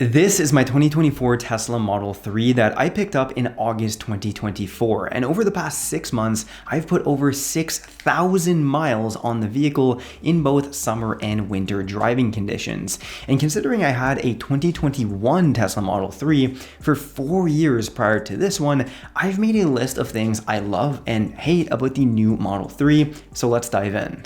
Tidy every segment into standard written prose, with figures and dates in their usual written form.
This is my 2024 Tesla Model 3 that I picked up in August 2024, and over the past 6 months, I've put over 6,000 miles on the vehicle in both summer and winter driving conditions. And considering I had a 2021 Tesla Model 3 for 4 years prior to this one, I've made a list of things I love and hate about the new Model 3, so let's dive in.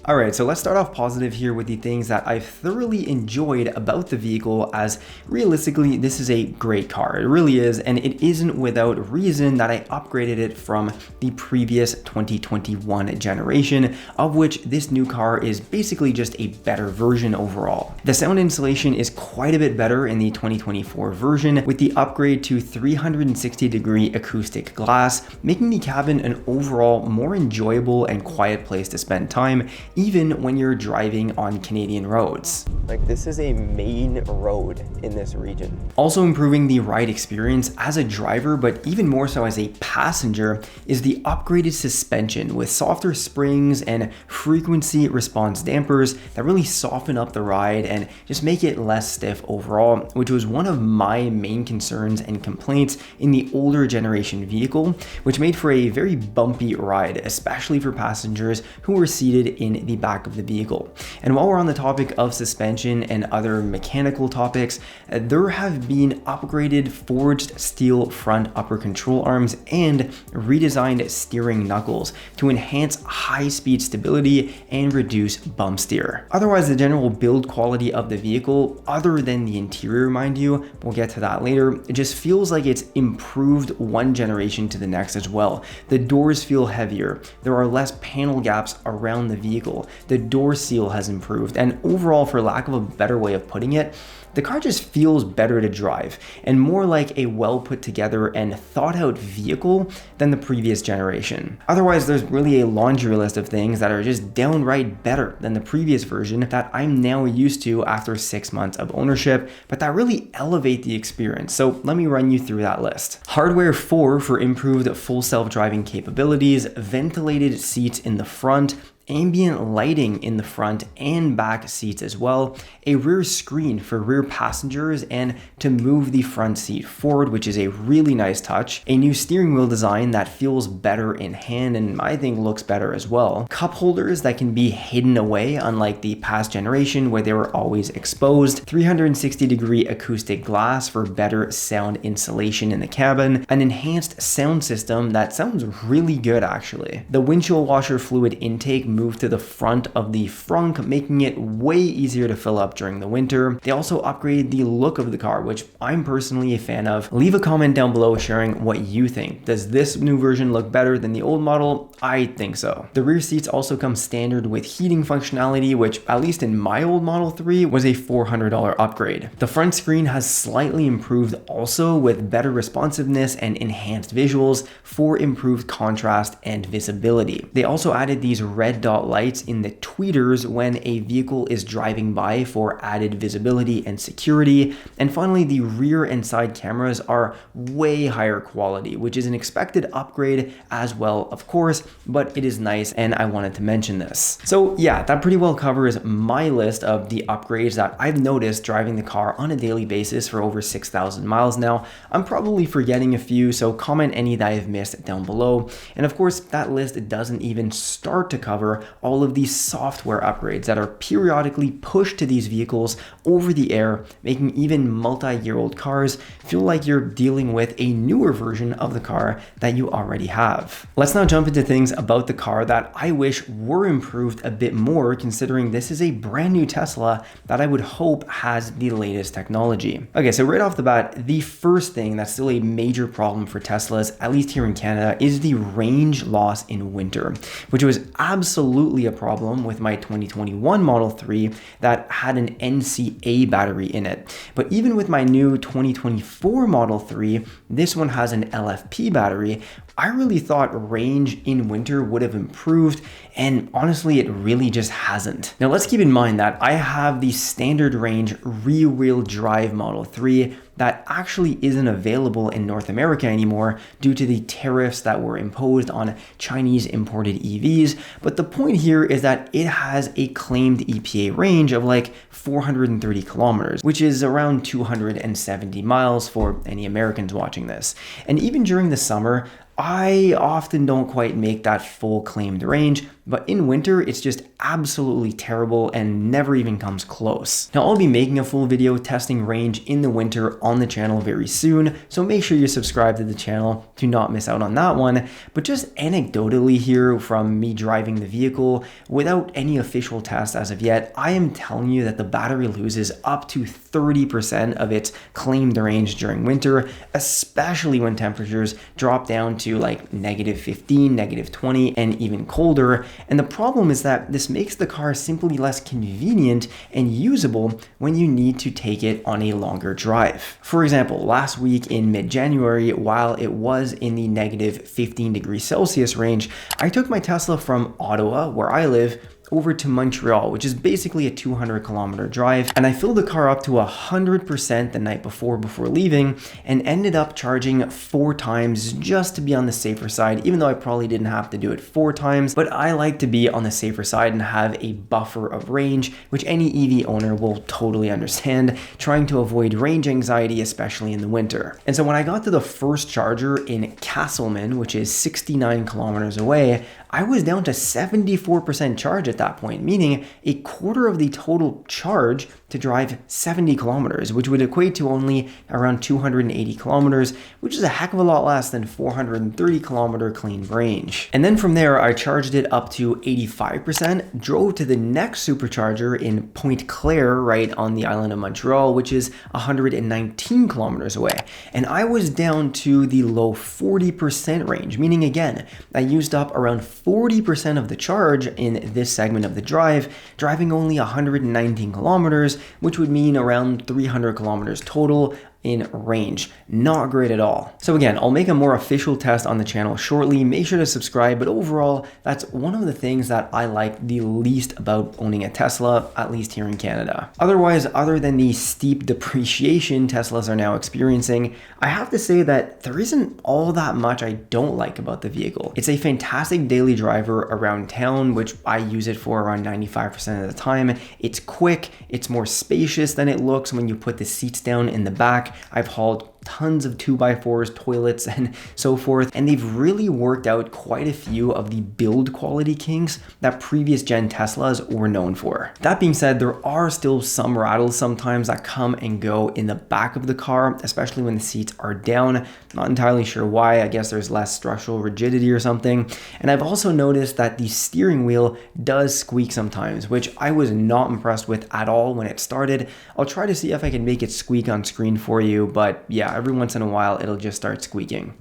Alright, so let's start off positive here with the things that I've thoroughly enjoyed about the vehicle, as realistically this is a great car. It really is, and it isn't without reason that I upgraded it from the previous 2021 generation, of which this new car is basically just a better version overall. The sound insulation is quite a bit better in the 2024 version, with the upgrade to 360-degree acoustic glass, making the cabin an overall more enjoyable and quiet place to spend time, even when you're driving on Canadian roads. Like, this is a main road in this region. Also improving the ride experience as a driver, but even more so as a passenger, is the upgraded suspension with softer springs and frequency response dampers that really soften up the ride and just make it less stiff overall, which was one of my main concerns and complaints in the older generation vehicle, which made for a very bumpy ride, especially for passengers who were seated in the back of the vehicle. And while we're on the topic of suspension and other mechanical topics, there have been upgraded forged steel front upper control arms and redesigned steering knuckles to enhance high-speed stability and reduce bump steer. Otherwise, the general build quality of the vehicle, other than the interior, mind you, we'll get to that later, it just feels like it's improved one generation to the next as well. The doors feel heavier, there are less panel gaps around the vehicle, the door seal has improved, and overall, for lack of a better way of putting it, the car just feels better to drive and more like a well put together and thought out vehicle than the previous generation. Otherwise, there's really a laundry list of things that are just downright better than the previous version that I'm now used to after 6 months of ownership, but that really elevate the experience. So let me run you through that list. Hardware 4 for improved full self-driving capabilities, ventilated seats in the front, ambient lighting in the front and back seats as well, a rear screen for rear passengers and to move the front seat forward, which is a really nice touch, a new steering wheel design that feels better in hand and I think looks better as well, cup holders that can be hidden away unlike the past generation where they were always exposed, 360-degree acoustic glass for better sound insulation in the cabin, an enhanced sound system that sounds really good actually. The windshield washer fluid intake moved to the front of the frunk, making it way easier to fill up during the winter. They also upgraded the look of the car, which I'm personally a fan of. Leave a comment down below sharing what you think. Does this new version look better than the old model? I think so. The rear seats also come standard with heating functionality, which at least in my old Model 3 was a $400 upgrade. The front screen has slightly improved also, with better responsiveness and enhanced visuals for improved contrast and visibility. They also added these red dot lights in the tweeters when a vehicle is driving by for added visibility and security. And finally, the rear and side cameras are way higher quality, which is an expected upgrade as well, of course, but it is nice and I wanted to mention this. So yeah, that pretty well covers my list of the upgrades that I've noticed driving the car on a daily basis for over 6,000 miles now. I'm probably forgetting a few, so comment any that I've missed down below. And of course, that list doesn't even start to cover all of these software upgrades that are periodically pushed to these vehicles over the air, making even multi-year-old cars feel like you're dealing with a newer version of the car that you already have. Let's now jump into things about the car that I wish were improved a bit more, considering this is a brand new Tesla that I would hope has the latest technology. Okay, so right off the bat, the first thing that's still a major problem for Teslas, at least here in Canada, is the range loss in winter, which was absolutely a problem with my 2021 Model 3 that had an NCA battery in it. But even with my new 2024 Model 3, this one has an LFP battery, I really thought range in winter would have improved, and honestly it really just hasn't. Now let's keep in mind that I have the standard range rear-wheel drive Model 3 that actually isn't available in North America anymore due to the tariffs that were imposed on Chinese imported EVs. But the point here is that it has a claimed EPA range of like 430 kilometers, which is around 270 miles for any Americans watching this. And even during the summer, I often don't quite make that full claimed range, but in winter, it's just absolutely terrible and never even comes close. Now, I'll be making a full video testing range in the winter on the channel very soon, so make sure you subscribe to the channel to not miss out on that one. But just anecdotally here from me driving the vehicle, without any official test as of yet, I am telling you that the battery loses up to 30% of its claimed range during winter, especially when temperatures drop down to like -15, -20, and even colder. And the problem is that this makes the car simply less convenient and usable when you need to take it on a longer drive. For example, last week in mid-January, while it was in the -15 degrees Celsius range, I took my Tesla from Ottawa, where I live, over to Montreal, which is basically a 200-kilometer drive, and I filled the car up to 100% the night before leaving, and ended up charging 4 times just to be on the safer side, even though I probably didn't have to do it 4 times, but I like to be on the safer side and have a buffer of range, which any EV owner will totally understand, trying to avoid range anxiety, especially in the winter. And so when I got to the first charger in Castleman, which is 69 kilometers away, I was down to 74% charge at that point, meaning a quarter of the total charge to drive 70 kilometers, which would equate to only around 280 kilometers, which is a heck of a lot less than 430 kilometer clean range. And then from there, I charged it up to 85%, drove to the next supercharger in Pointe Claire, right on the island of Montreal, which is 119 kilometers away. And I was down to the low 40% range, meaning again, I used up around 40% of the charge in this segment of the drive, driving only 119 kilometers, which would mean around 300 kilometers total in range. Not great at all. So again, I'll make a more official test on the channel shortly. Make sure to subscribe, but overall, that's one of the things that I like the least about owning a Tesla, at least here in Canada. Otherwise, other than the steep depreciation Teslas are now experiencing, I have to say that there isn't all that much I don't like about the vehicle. It's a fantastic daily driver around town, which I use it for around 95% of the time. It's quick, it's more spacious than it looks when you put the seats down in the back. I've hauled tons of 2x4s, toilets, and so forth, and they've really worked out quite a few of the build quality kinks that previous gen Teslas were known for. That being said, there are still some rattles sometimes that come and go in the back of the car, especially when the seats are down. Not entirely sure why. I guess there's less structural rigidity or something. And I've also noticed that the steering wheel does squeak sometimes, which I was not impressed with at all when it started. I'll try to see if I can make it squeak on screen for you, but yeah, every once in a while it'll just start squeaking.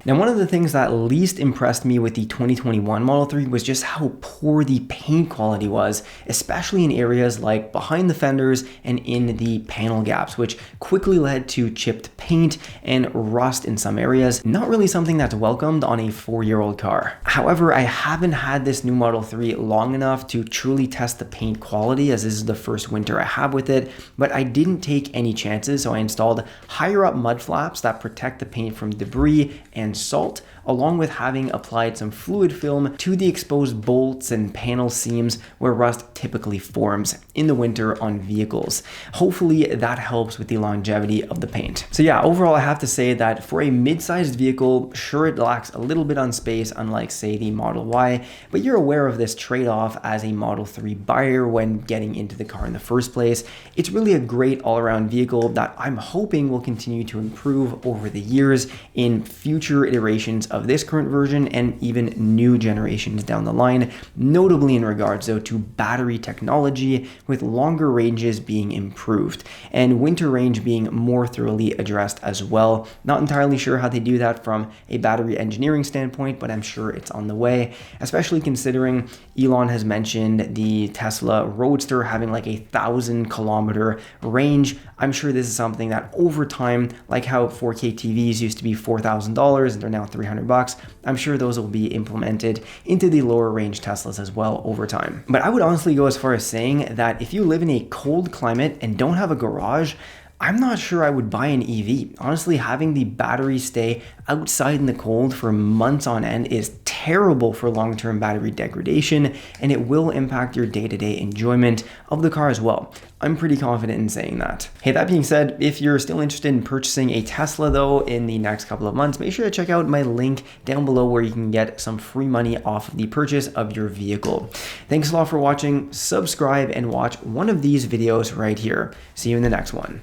Now, one of the things that least impressed me with the 2021 Model 3 was just how poor the paint quality was, especially in areas like behind the fenders and in the panel gaps, which quickly led to chipped paint and rust in some areas. Not really something that's welcomed on a 4-year-old car. However, I haven't had this new Model 3 long enough to truly test the paint quality, as this is the first winter I have with it, but I didn't take any chances, so I installed higher up mud flaps that protect the paint from debris and salt, along with having applied some fluid film to the exposed bolts and panel seams where rust typically forms in the winter on vehicles. Hopefully that helps with the longevity of the paint. So yeah, overall I have to say that for a mid-sized vehicle, sure, it lacks a little bit on space, unlike say the Model Y, but you're aware of this trade-off as a Model 3 buyer when getting into the car in the first place. It's really a great all-around vehicle that I'm hoping will continue to improve over the years in future future iterations of this current version and even new generations down the line, notably in regards though to battery technology, with longer ranges being improved and winter range being more thoroughly addressed as well. Not entirely sure how they do that from a battery engineering standpoint, but I'm sure it's on the way, especially considering Elon has mentioned the Tesla Roadster having like 1,000-kilometer range. I'm sure this is something that over time, like how 4K TVs used to be $4,000 and they're now $300, I'm sure those will be implemented into the lower range Teslas as well over time. But I would honestly go as far as saying that if you live in a cold climate and don't have a garage, I'm not sure I would buy an EV. Honestly, having the battery stay outside in the cold for months on end is terrible for long-term battery degradation, and it will impact your day-to-day enjoyment of the car as well. I'm pretty confident in saying that. Hey, that being said, if you're still interested in purchasing a Tesla though in the next couple of months, make sure to check out my link down below where you can get some free money off of the purchase of your vehicle. Thanks a lot for watching. Subscribe and watch one of these videos right here. See you in the next one.